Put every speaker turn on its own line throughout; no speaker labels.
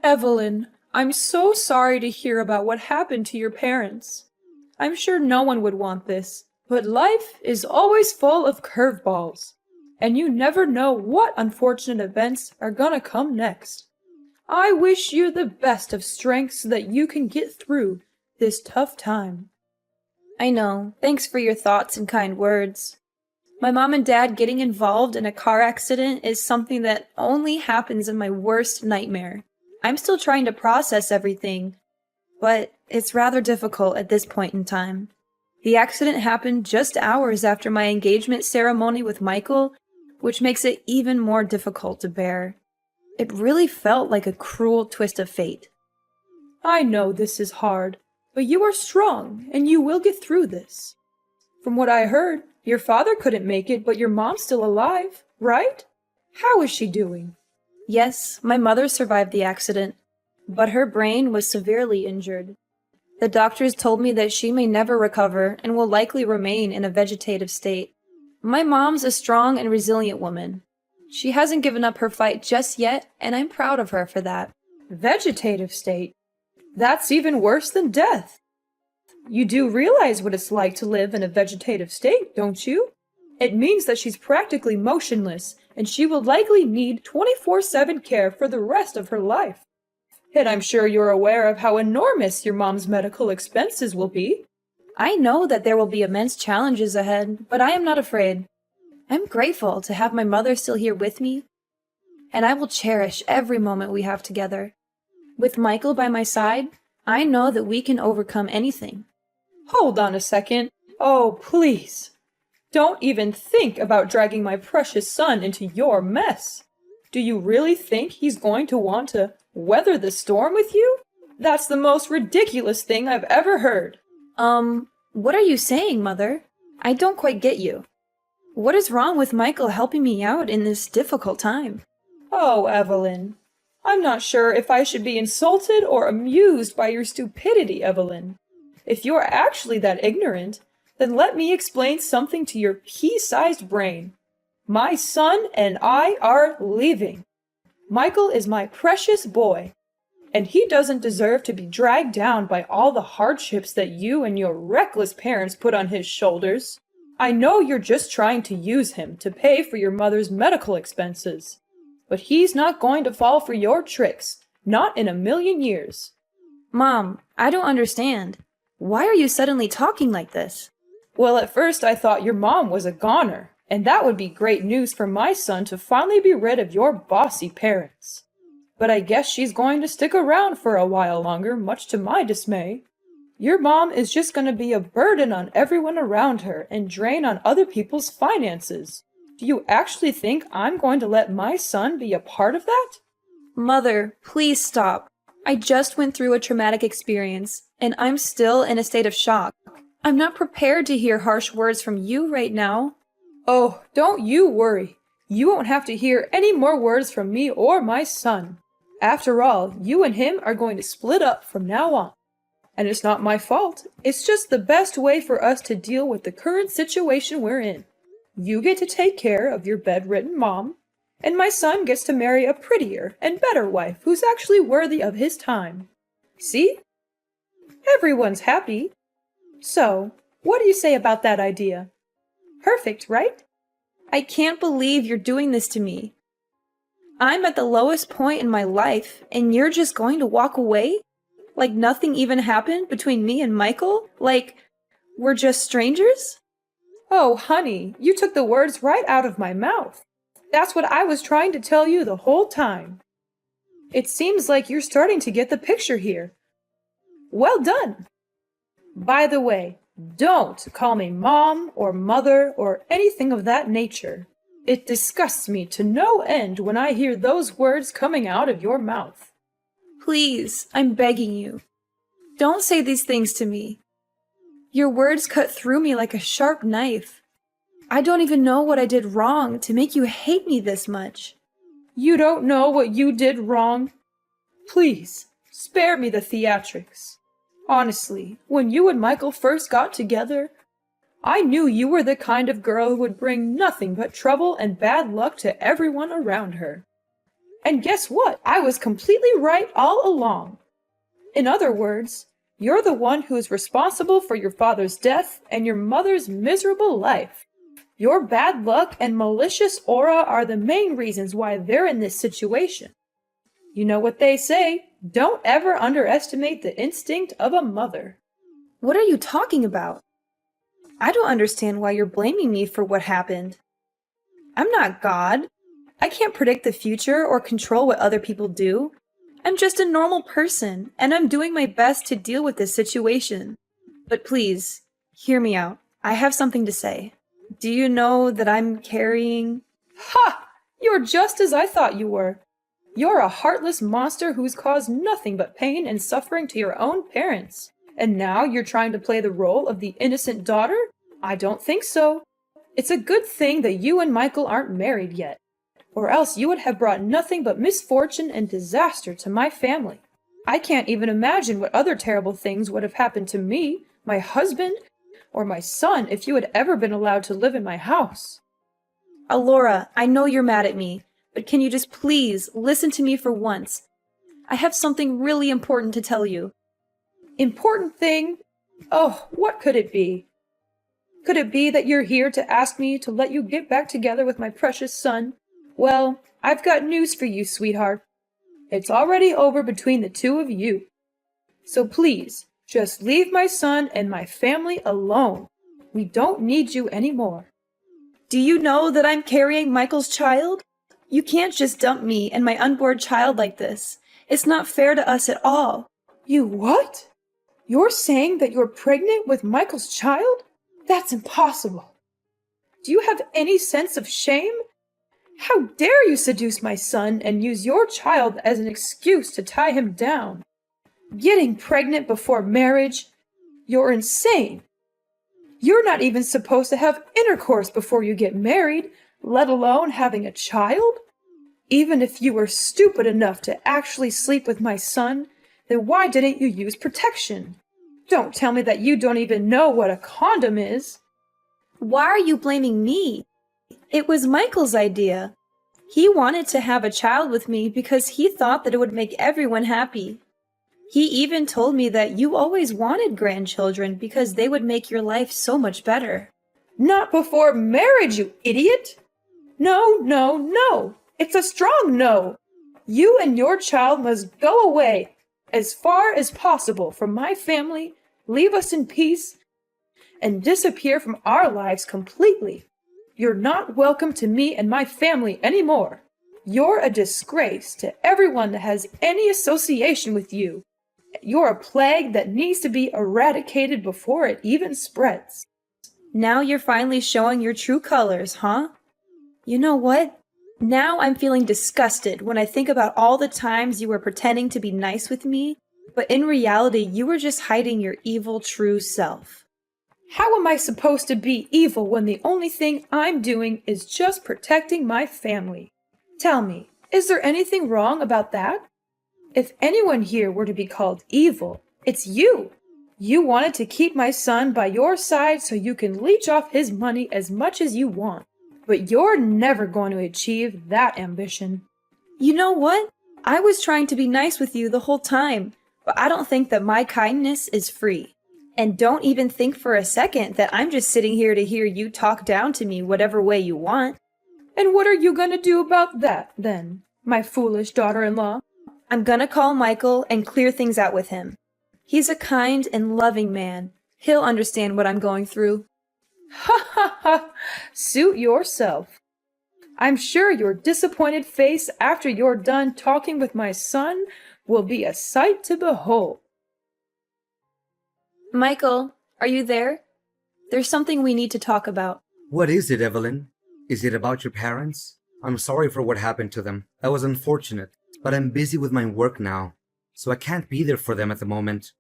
Evelyn, I'm so sorry to hear about what happened to your parents. I'm sure no one would want this, but life is always full of curveballs, and you never know what unfortunate events are gonna come next. I wish you the best of strength so that you can get through this tough time.
I know. Thanks for your thoughts and kind words. My mom and dad getting involved in a car accident is something that only happens in my worst nightmare. I'm still trying to process everything, but it's rather difficult at this point in time. The accident happened just hours after my engagement ceremony with Michael, which makes it even more difficult to bear. It really felt like a cruel twist of fate.
I know this is hard, but you are strong, and you will get through this. From what I heard, your father couldn't make it, but your mom's still alive, right? How is she doing?
Yes, my mother survived the accident, but her brain was severely injured. The doctors told me that she may never recover and will likely remain in a vegetative state. My mom's a strong and resilient woman. She hasn't given up her fight just yet, and I'm proud of her for that.
Vegetative state? That's even worse than death. You do realize what it's like to live in a vegetative state, don't you? It means that she's practically motionless, and she will likely need 24/7 care for the rest of her life. And I'm sure you're aware of how enormous your mom's medical expenses will be.
I know that there will be immense challenges ahead, but I am not afraid. I'm grateful to have my mother still here with me, and I will cherish every moment we have together. With Michael by my side, I know that we can overcome anything.
Hold on a second. Oh, please. Don't even think about dragging my precious son into your mess. Do you really think he's going to want to weather the storm with you? That's the most ridiculous thing I've ever heard.
What are you saying, Mother? I don't quite get you. What is wrong with Michael helping me out in this difficult time?
Oh, Evelyn. I'm not sure if I should be insulted or amused by your stupidity, Evelyn. If you're actually that ignorant, then let me explain something to your pea-sized brain. My son and I are leaving. Michael is my precious boy, and he doesn't deserve to be dragged down by all the hardships that you and your reckless parents put on his shoulders. I know you're just trying to use him to pay for your mother's medical expenses, but he's not going to fall for your tricks, not in a million years.
Mom, I don't understand. Why are you suddenly talking like this?
Well, at first I thought your mom was a goner, and that would be great news for my son to finally be rid of your bossy parents. But I guess she's going to stick around for a while longer, much to my dismay. Your mom is just going to be a burden on everyone around her and drain on other people's finances. Do you actually think I'm going to let my son be a part of that?
Mother, please stop. I just went through a traumatic experience, and I'm still in a state of shock. I'm not prepared to hear harsh words from you right now.
Oh, don't you worry. You won't have to hear any more words from me or my son. After all, you and him are going to split up from now on. And it's not my fault. It's just the best way for us to deal with the current situation we're in. You get to take care of your bedridden mom, and my son gets to marry a prettier and better wife who's actually worthy of his time. See? Everyone's happy. So, what do you say about that idea? Perfect, right?
I can't believe you're doing this to me. I'm at the lowest point in my life, and you're just going to walk away? Like nothing even happened between me and Michael? Like we're just strangers?
Oh, honey, you took the words right out of my mouth. That's what I was trying to tell you the whole time. It seems like you're starting to get the picture here. Well done. By the way, don't call me mom or mother or anything of that nature. It disgusts me to no end when I hear those words coming out of your mouth.
Please, I'm begging you. Don't say these things to me. Your words cut through me like a sharp knife. I don't even know what I did wrong to make you hate me this much.
You don't know what you did wrong? Please, spare me the theatrics. Honestly, when you and Michael first got together, I knew you were the kind of girl who would bring nothing but trouble and bad luck to everyone around her. And guess what? I was completely right all along. In other words, you're the one who is responsible for your father's death and your mother's miserable life. Your bad luck and malicious aura are the main reasons why they're in this situation. You know what they say, don't ever underestimate the instinct of a mother.
What are you talking about? I don't understand why you're blaming me for what happened. I'm not God. I can't predict the future or control what other people do. I'm just a normal person, and I'm doing my best to deal with this situation. But please, hear me out. I have something to say. Do you know that I'm carrying...
Ha! You're just as I thought you were. You're a heartless monster who's caused nothing but pain and suffering to your own parents. And now you're trying to play the role of the innocent daughter? I don't think so. It's a good thing that you and Michael aren't married yet, or else you would have brought nothing but misfortune and disaster to my family. I can't even imagine what other terrible things would have happened to me, my husband, or my son if you had ever been allowed to live in my house.
Alora, I know you're mad at me, but can you just please listen to me for once? I have something really important to tell you.
Important thing? Oh, what could it be? Could it be that you're here to ask me to let you get back together with my precious son? Well, I've got news for you, sweetheart. It's already over between the two of you. So please, just leave my son and my family alone. We don't need you anymore.
Do you know that I'm carrying Michael's child? You can't just dump me and my unborn child like this. It's not fair to us at all.
You what? You're saying that you're pregnant with Michael's child? That's impossible. Do you have any sense of shame? How dare you seduce my son and use your child as an excuse to tie him down? Getting pregnant before marriage? You're insane. You're not even supposed to have intercourse before you get married, let alone having a child? Even if you were stupid enough to actually sleep with my son, then why didn't you use protection? Don't tell me that you don't even know what a condom is.
Why are you blaming me? It was Michael's idea. He wanted to have a child with me because he thought that it would make everyone happy. He even told me that you always wanted grandchildren because they would make your life so much better.
Not before marriage, you idiot! No, no, no! It's a strong no! You and your child must go away as far as possible from my family, leave us in peace, and disappear from our lives completely. You're not welcome to me and my family anymore. You're a disgrace to everyone that has any association with you. You're a plague that needs to be eradicated before it even spreads.
Now you're finally showing your true colors, huh? You know what? Now I'm feeling disgusted when I think about all the times you were pretending to be nice with me, but in reality you were just hiding your evil true self.
How am I supposed to be evil when the only thing I'm doing is just protecting my family? Tell me, is there anything wrong about that? If anyone here were to be called evil, it's you. You wanted to keep my son by your side so you can leech off his money as much as you want. But you're never going to achieve that ambition.
You know what? I was trying to be nice with you the whole time, but I don't think that my kindness is free. And don't even think for a second that I'm just sitting here to hear you talk down to me whatever way you want.
And what are you going to do about that, then, my foolish daughter-in-law?
I'm gonna call Michael and clear things out with him. He's a kind and loving man. He'll understand what I'm going through.
Ha ha ha! Suit yourself. I'm sure your disappointed face after you're done talking with my son will be a sight to behold.
Michael, are you there? There's something we need to talk about.
What is it, Evelyn? Is it about your parents? I'm sorry for what happened to them. That was unfortunate, but I'm busy with my work now, so I can't be there for them at the moment.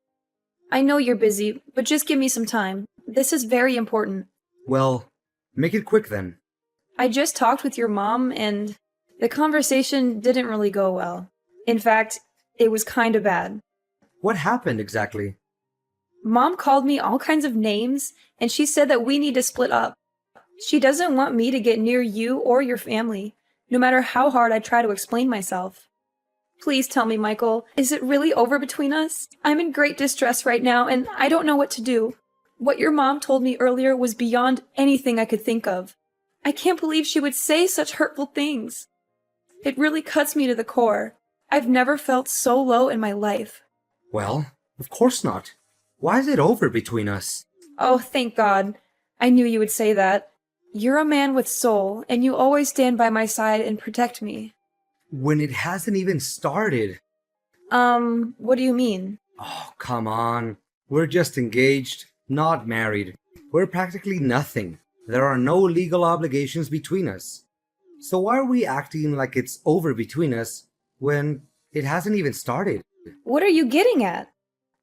I know you're busy, but just give me some time. This is very important.
Well, make it quick then.
I just talked with your mom, and the conversation didn't really go well. In fact, it was kind of bad.
What happened exactly?
Mom called me all kinds of names, and she said that we need to split up. She doesn't want me to get near you or your family, no matter how hard I try to explain myself. Please tell me, Michael, is it really over between us? I'm in great distress right now, and I don't know what to do. What your mom told me earlier was beyond anything I could think of. I can't believe she would say such hurtful things. It really cuts me to the core. I've never felt so low in my life.
Well, of course not. Why is it over between us?
Oh, thank God. I knew you would say that. You're a man with soul, and you always stand by my side and protect me.
When it hasn't even started.
What do you mean?
Oh, come on. We're just engaged, not married. We're practically nothing. There are no legal obligations between us. So why are we acting like it's over between us when it hasn't even started?
What are you getting at?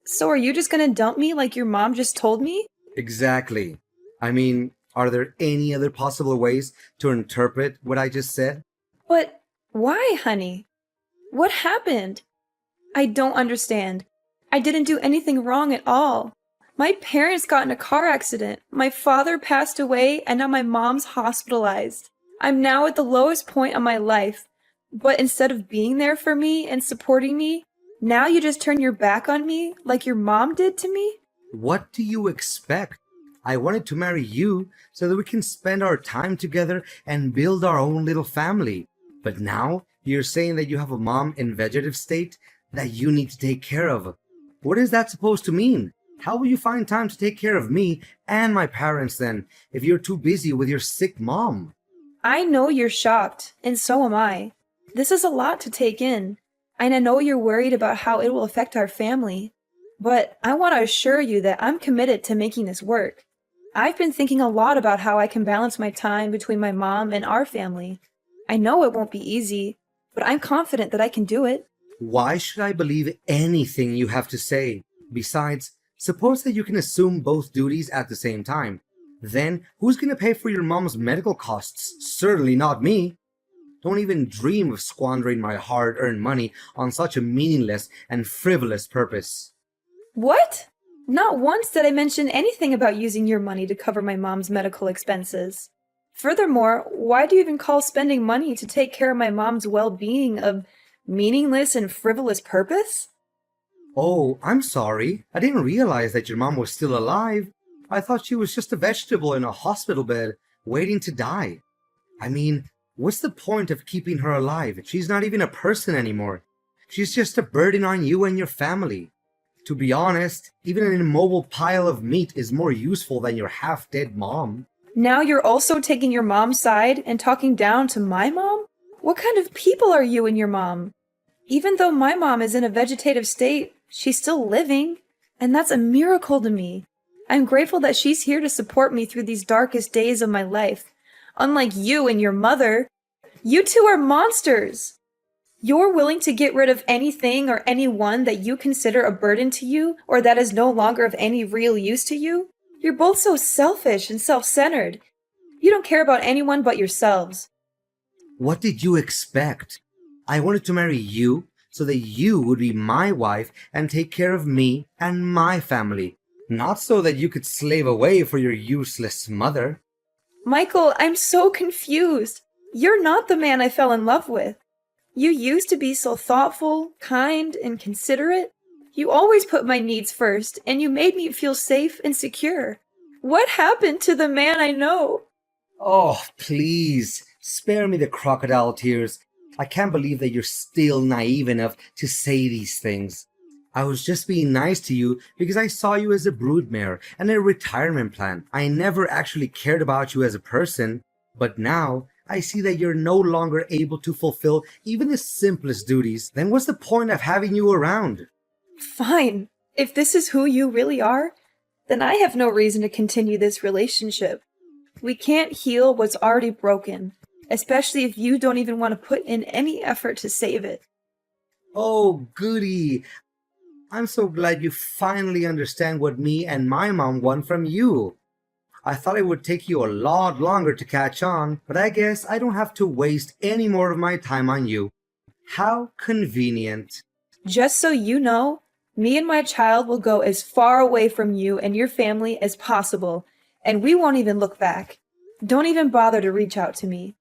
So are you just gonna dump me like your mom just told me?
Exactly. I mean, are there any other possible ways to interpret what I just said?
But why, honey? What happened? I don't understand. I didn't do anything wrong at all. My parents got in a car accident. My father passed away, and now my mom's hospitalized. I'm now at the lowest point of my life. But instead of being there for me and supporting me, now you just turn your back on me like your mom did to me?
What do you expect? I wanted to marry you so that we can spend our time together and build our own little family. But now you're saying that you have a mom in vegetative state that you need to take care of. What is that supposed to mean? How will you find time to take care of me and my parents then if you're too busy with your sick mom?
I know you're shocked, and so am I. This is a lot to take in, and I know you're worried about how it will affect our family. But I want to assure you that I'm committed to making this work. I've been thinking a lot about how I can balance my time between my mom and our family. I know it won't be easy, but I'm confident that I can do it.
Why should I believe anything you have to say? Besides, suppose that you can assume both duties at the same time. Then, who's going to pay for your mom's medical costs? Certainly not me. Don't even dream of squandering my hard-earned money on such a meaningless and frivolous purpose.
What? Not once did I mention anything about using your money to cover my mom's medical expenses. Furthermore, why do you even call spending money to take care of my mom's well-being a meaningless and frivolous purpose?
Oh, I'm sorry. I didn't realize that your mom was still alive. I thought she was just a vegetable in a hospital bed, waiting to die. I mean, what's the point of keeping her alive? She's not even a person anymore. She's just a burden on you and your family. To be honest, even an immobile pile of meat is more useful than your half-dead mom.
Now you're also taking your mom's side and talking down to my mom? What kind of people are you and your mom? Even though my mom is in a vegetative state, she's still living, and that's a miracle to me. I'm grateful that she's here to support me through these darkest days of my life. Unlike you and your mother, you two are monsters. You're willing to get rid of anything or anyone that you consider a burden to you or that is no longer of any real use to you? You're both so selfish and self-centered. You don't care about anyone but yourselves.
What did you expect? I wanted to marry you so that you would be my wife and take care of me and my family, not so that you could slave away for your useless mother.
Michael, I'm so confused. You're not the man I fell in love with. You used to be so thoughtful, kind, and considerate. You always put my needs first, and you made me feel safe and secure. What happened to the man I know?
Oh, please, spare me the crocodile tears. I can't believe that you're still naive enough to say these things. I was just being nice to you because I saw you as a broodmare and a retirement plan. I never actually cared about you as a person, but now I see that you're no longer able to fulfill even the simplest duties. Then what's the point of having you around?
Fine. If this is who you really are, then I have no reason to continue this relationship. We can't heal what's already broken, especially if you don't even want to put in any effort to save it.
Oh, goody. I'm so glad you finally understand what me and my mom want from you. I thought it would take you a lot longer to catch on, but I guess I don't have to waste any more of my time on you. How convenient.
Just so you know, me and my child will go as far away from you and your family as possible, and we won't even look back. Don't even bother to reach out to me.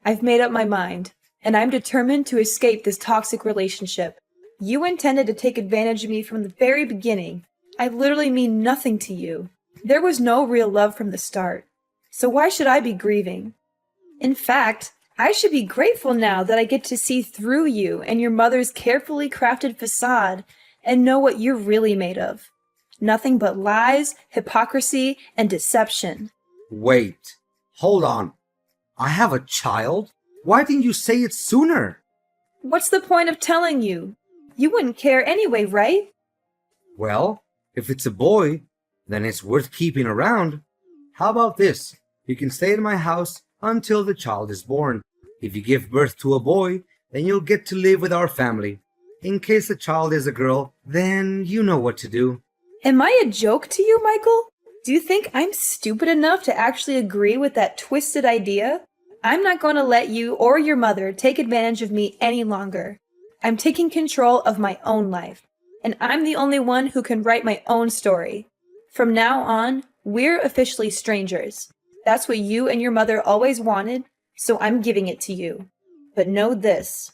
I've made up my mind, and I'm determined to escape this toxic relationship. You intended to take advantage of me from the very beginning. I literally mean nothing to you. There was no real love from the start. So why should I be grieving? In fact, I should be grateful now that I get to see through you and your mother's carefully crafted facade and know what you're really made of. Nothing but lies, hypocrisy, and deception.
Wait, hold on. I have a child? Why didn't you say it sooner?
What's the point of telling you? You wouldn't care anyway, right?
Well, if it's a boy, then it's worth keeping around. How about this? You can stay in my house until the child is born. If you give birth to a boy, then you'll get to live with our family. In case the child is a girl, then you know what to do.
Am I a joke to you, Michael? Do you think I'm stupid enough to actually agree with that twisted idea? I'm not going to let you or your mother take advantage of me any longer. I'm taking control of my own life, and I'm the only one who can write my own story. From now on, we're officially strangers. That's what you and your mother always wanted, so I'm giving it to you. But know this,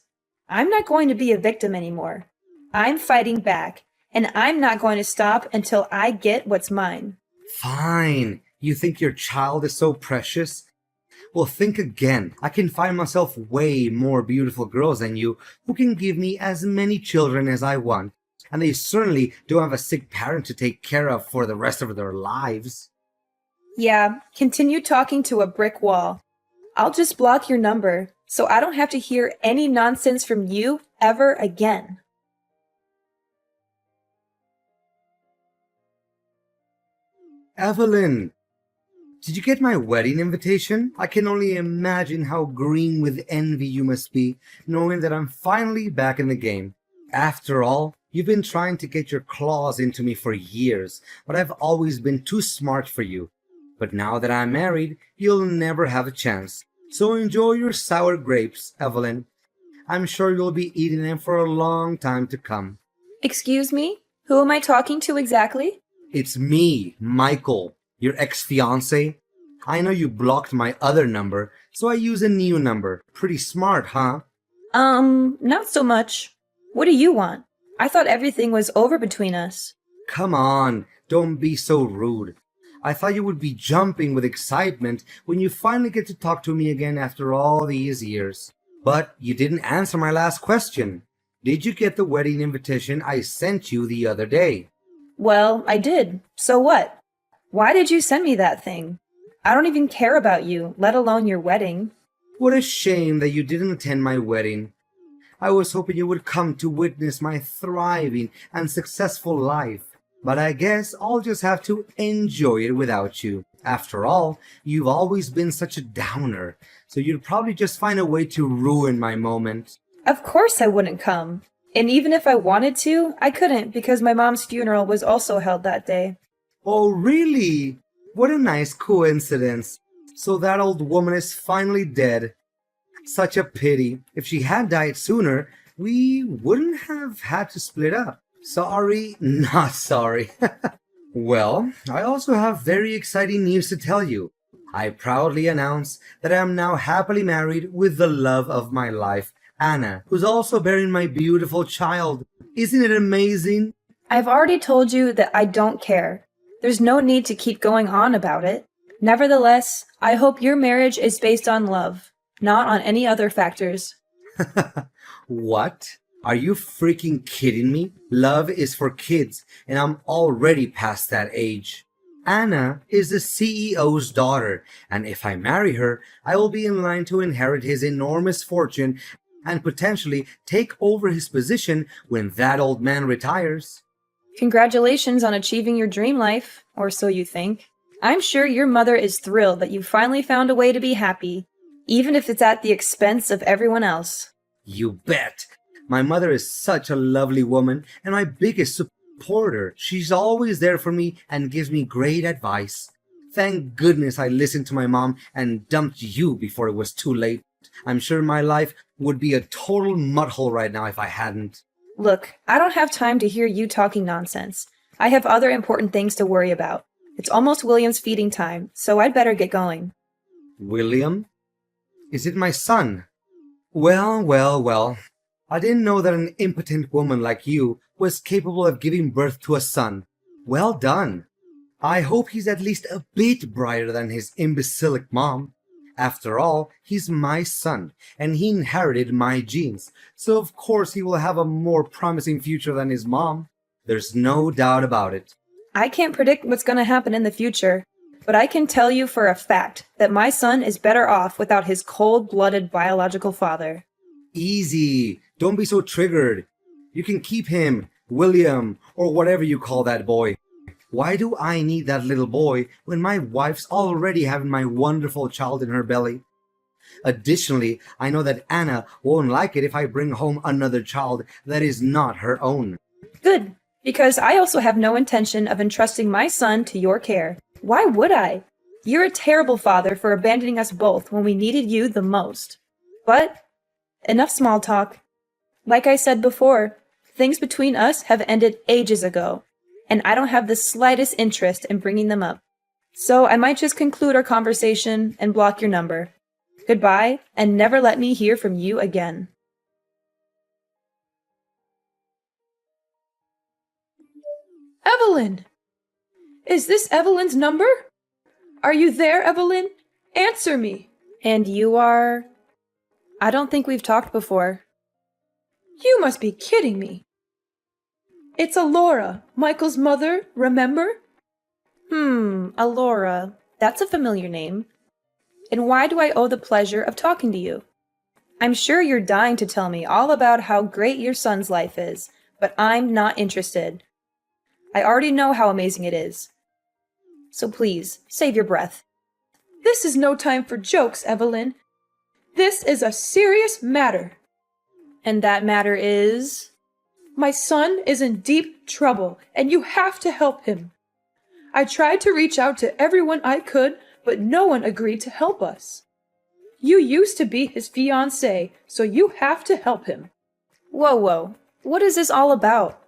I'm not going to be a victim anymore. I'm fighting back, and I'm not going to stop until I get what's mine.
Fine. You think your child is so precious? Well, think again. I can find myself way more beautiful girls than you who can give me as many children as I want. And they certainly don't have a sick parent to take care of for the rest of their lives.
Yeah, continue talking to a brick wall. I'll just block your number, so I don't have to hear any nonsense from you ever again.
Evelyn, did you get my wedding invitation? I can only imagine how green with envy you must be, knowing that I'm finally back in the game. After all, you've been trying to get your claws into me for years, but I've always been too smart for you. But now that I'm married, you'll never have a chance. So enjoy your sour grapes, Evelyn. I'm sure you'll be eating them for a long time to come.
Excuse me? Who am I talking to exactly?
It's me, Michael, your ex-fiancé. I know you blocked my other number, so I use a new number. Pretty smart, huh?
Not so much. What do you want? I thought everything was over between us.
Come on, don't be so rude. I thought you would be jumping with excitement when you finally get to talk to me again after all these years. But you didn't answer my last question. Did you get the wedding invitation I sent you the other day?
Well, I did. So what? Why did you send me that thing? I don't even care about you, let alone your wedding.
What a shame that you didn't attend my wedding. I was hoping you would come to witness my thriving and successful life. But I guess I'll just have to enjoy it without you. After all, you've always been such a downer, so you'd probably just find a way to ruin my moment.
Of course I wouldn't come. And even if I wanted to, I couldn't because my mom's funeral was also held that day.
Oh, really? What a nice coincidence. So that old woman is finally dead. Such a pity. If she had died sooner, we wouldn't have had to split up. Sorry, not sorry. Well, I also have very exciting news to tell you. I proudly announce that I am now happily married with the love of my life, Anna, who's also bearing my beautiful child. Isn't it amazing?
I've already told you that I don't care. There's no need to keep going on about it. Nevertheless, I hope your marriage is based on love, not on any other factors.
What? Are you freaking kidding me? Love is for kids, and I'm already past that age. Anna is the CEO's daughter, and if I marry her, I will be in line to inherit his enormous fortune and potentially take over his position when that old man retires.
Congratulations on achieving your dream life, or so you think. I'm sure your mother is thrilled that you finally found a way to be happy, even if it's at the expense of everyone else.
You bet. My mother is such a lovely woman and my biggest supporter. She's always there for me and gives me great advice. Thank goodness I listened to my mom and dumped you before it was too late. I'm sure my life would be a total mudhole right now if I hadn't.
Look, I don't have time to hear you talking nonsense. I have other important things to worry about. It's almost William's feeding time, so I'd better get going.
William? Is it my son? Well, well, well. I didn't know that an impotent woman like you was capable of giving birth to a son. Well done. I hope he's at least a bit brighter than his imbecilic mom. After all, he's my son, and he inherited my genes, so of course he will have a more promising future than his mom. There's no doubt about it.
I can't predict what's going to happen in the future, but I can tell you for a fact that my son is better off without his cold-blooded biological father.
Easy. Don't be so triggered. You can keep him, William, or whatever you call that boy. Why do I need that little boy when my wife's already having my wonderful child in her belly? Additionally, I know that Anna won't like it if I bring home another child that is not her own.
Good, because I also have no intention of entrusting my son to your care. Why would I? You're a terrible father for abandoning us both when we needed you the most. But enough small talk. Like I said before, things between us have ended ages ago, and I don't have the slightest interest in bringing them up. So I might just conclude our conversation and block your number. Goodbye, and never let me hear from you again.
Evelyn! Is this Evelyn's number? Are you there, Evelyn? Answer me!
And you are? I don't think we've talked before.
You must be kidding me. It's Alora, Michael's mother, remember?
Alora. That's a familiar name. And why do I owe the pleasure of talking to you? I'm sure you're dying to tell me all about how great your son's life is, but I'm not interested. I already know how amazing it is. So please, save your breath.
This is no time for jokes, Evelyn. This is a serious matter.
And that matter is?
My son is in deep trouble, and you have to help him. I tried to reach out to everyone I could, but no one agreed to help us. You used to be his fiancé, so you have to help him.
Whoa. What is this all about?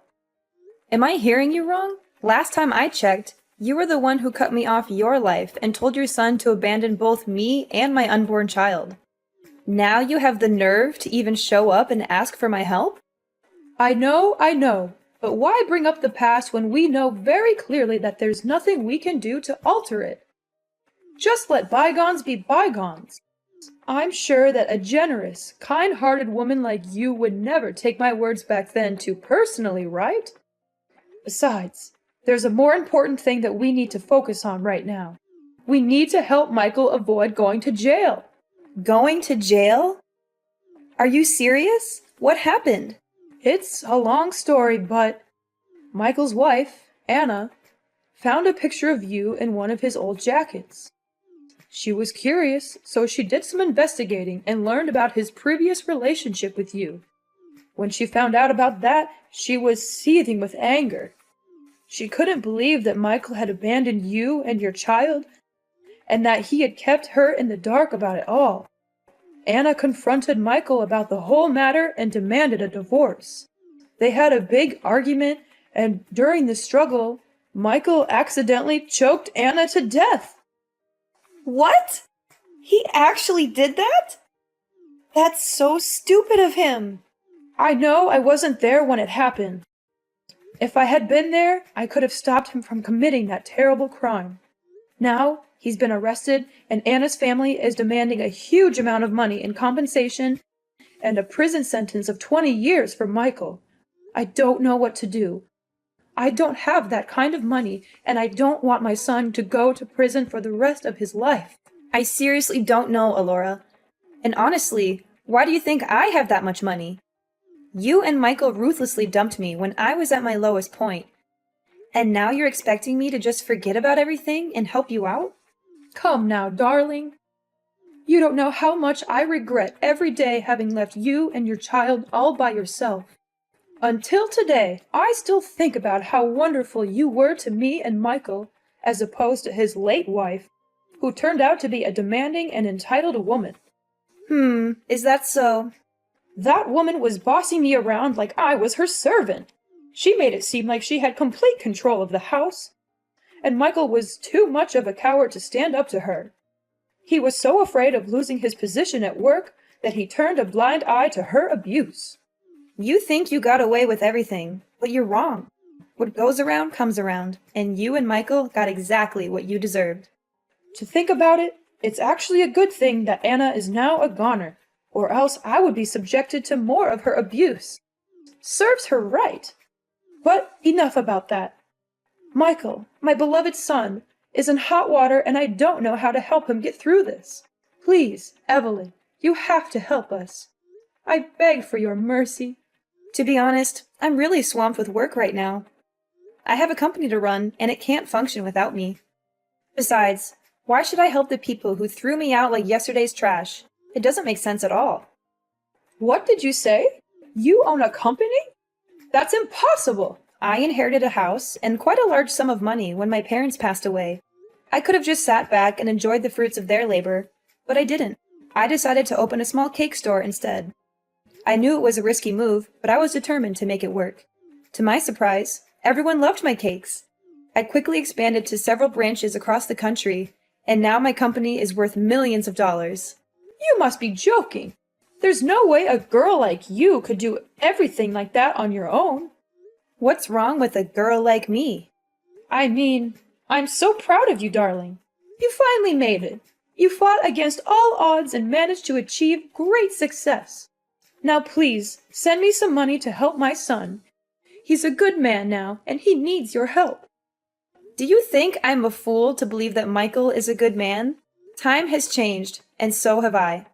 Am I hearing you wrong? Last time I checked, you were the one who cut me off your life and told your son to abandon both me and my unborn child. Now you have the nerve to even show up and ask for my help?
I know, but why bring up the past when we know very clearly that there's nothing we can do to alter it? Just let bygones be bygones. I'm sure that a generous, kind-hearted woman like you would never take my words back then too personally, right? Besides, there's a more important thing that we need to focus on right now. We need to help Michael avoid going to jail.
Going to jail? Are you serious? What happened?
It's a long story, but Michael's wife, Anna, found a picture of you in one of his old jackets. She was curious, so she did some investigating and learned about his previous relationship with you. When she found out about that, she was seething with anger. She couldn't believe that Michael had abandoned you and your child, and that he had kept her in the dark about it all. Anna confronted Michael about the whole matter and demanded a divorce. They had a big argument, and during the struggle, Michael accidentally choked Anna to death.
What? He actually did that? That's so stupid of him.
I know I wasn't there when it happened. If I had been there, I could have stopped him from committing that terrible crime. Now, he's been arrested, and Anna's family is demanding a huge amount of money in compensation and a prison sentence of 20 years for Michael. I don't know what to do. I don't have that kind of money, and I don't want my son to go to prison for the rest of his life.
I seriously don't know, Alora. And honestly, why do you think I have that much money? You and Michael ruthlessly dumped me when I was at my lowest point. And now you're expecting me to just forget about everything and help you out?
Come now, darling. You don't know how much I regret every day having left you and your child all by yourself. Until today, I still think about how wonderful you were to me and Michael, as opposed to his late wife, who turned out to be a demanding and entitled woman.
Is that so?
That woman was bossing me around like I was her servant. She made it seem like she had complete control of the house, and Michael was too much of a coward to stand up to her. He was so afraid of losing his position at work that he turned a blind eye to her abuse.
You think you got away with everything, but you're wrong. What goes around comes around, and you and Michael got exactly what you deserved.
To think about it, it's actually a good thing that Anna is now a goner, or else I would be subjected to more of her abuse. Serves her right. But enough about that. Michael, my beloved son, is in hot water and I don't know how to help him get through this. Please, Evelyn, you have to help us. I beg for your mercy.
To be honest, I'm really swamped with work right now. I have a company to run, and it can't function without me. Besides, why should I help the people who threw me out like yesterday's trash? It doesn't make sense at all.
What did you say? You own a company? That's impossible.
I inherited a house and quite a large sum of money when my parents passed away. I could have just sat back and enjoyed the fruits of their labor, but I didn't. I decided to open a small cake store instead. I knew it was a risky move, but I was determined to make it work. To my surprise, everyone loved my cakes. I quickly expanded to several branches across the country, and now my company is worth millions of dollars.
You must be joking. There's no way a girl like you could do everything like that on your own.
What's wrong with a girl like me?
I mean, I'm so proud of you, darling. You finally made it. You fought against all odds and managed to achieve great success. Now please, send me some money to help my son. He's a good man now, and he needs your help.
Do you think I'm a fool to believe that Michael is a good man? Time has changed, and so have I.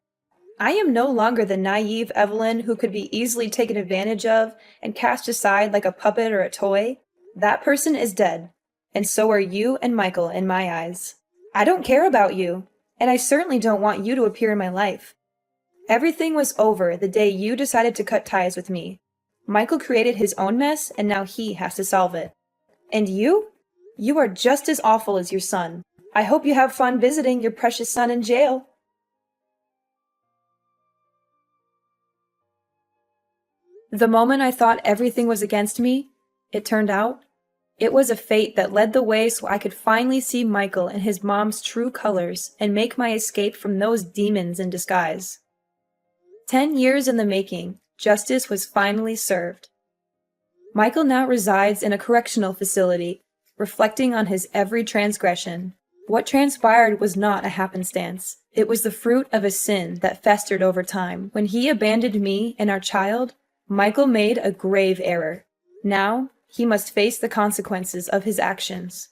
I am no longer the naive Evelyn who could be easily taken advantage of and cast aside like a puppet or a toy. That person is dead, and so are you and Michael in my eyes. I don't care about you, and I certainly don't want you to appear in my life. Everything was over the day you decided to cut ties with me. Michael created his own mess, and now he has to solve it. And you? You are just as awful as your son. I hope you have fun visiting your precious son in jail. The moment I thought everything was against me, it turned out, it was a fate that led the way so I could finally see Michael in his mom's true colors and make my escape from those demons in disguise. 10 years in the making, justice was finally served. Michael now resides in a correctional facility, reflecting on his every transgression. What transpired was not a happenstance. It was the fruit of a sin that festered over time. When he abandoned me and our child, Michael made a grave error. Now, he must face the consequences of his actions.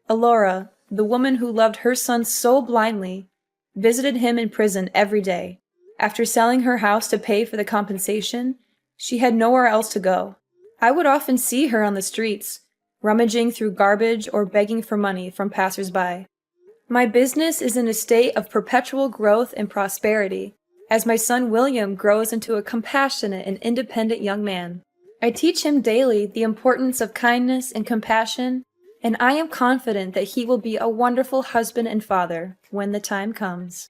Alora, the woman who loved her son so blindly, visited him in prison every day. After selling her house to pay for the compensation, she had nowhere else to go. I would often see her on the streets, rummaging through garbage or begging for money from passers-by. My business is in a state of perpetual growth and prosperity, as my son William grows into a compassionate and independent young man. I teach him daily the importance of kindness and compassion, and I am confident that he will be a wonderful husband and father when the time comes.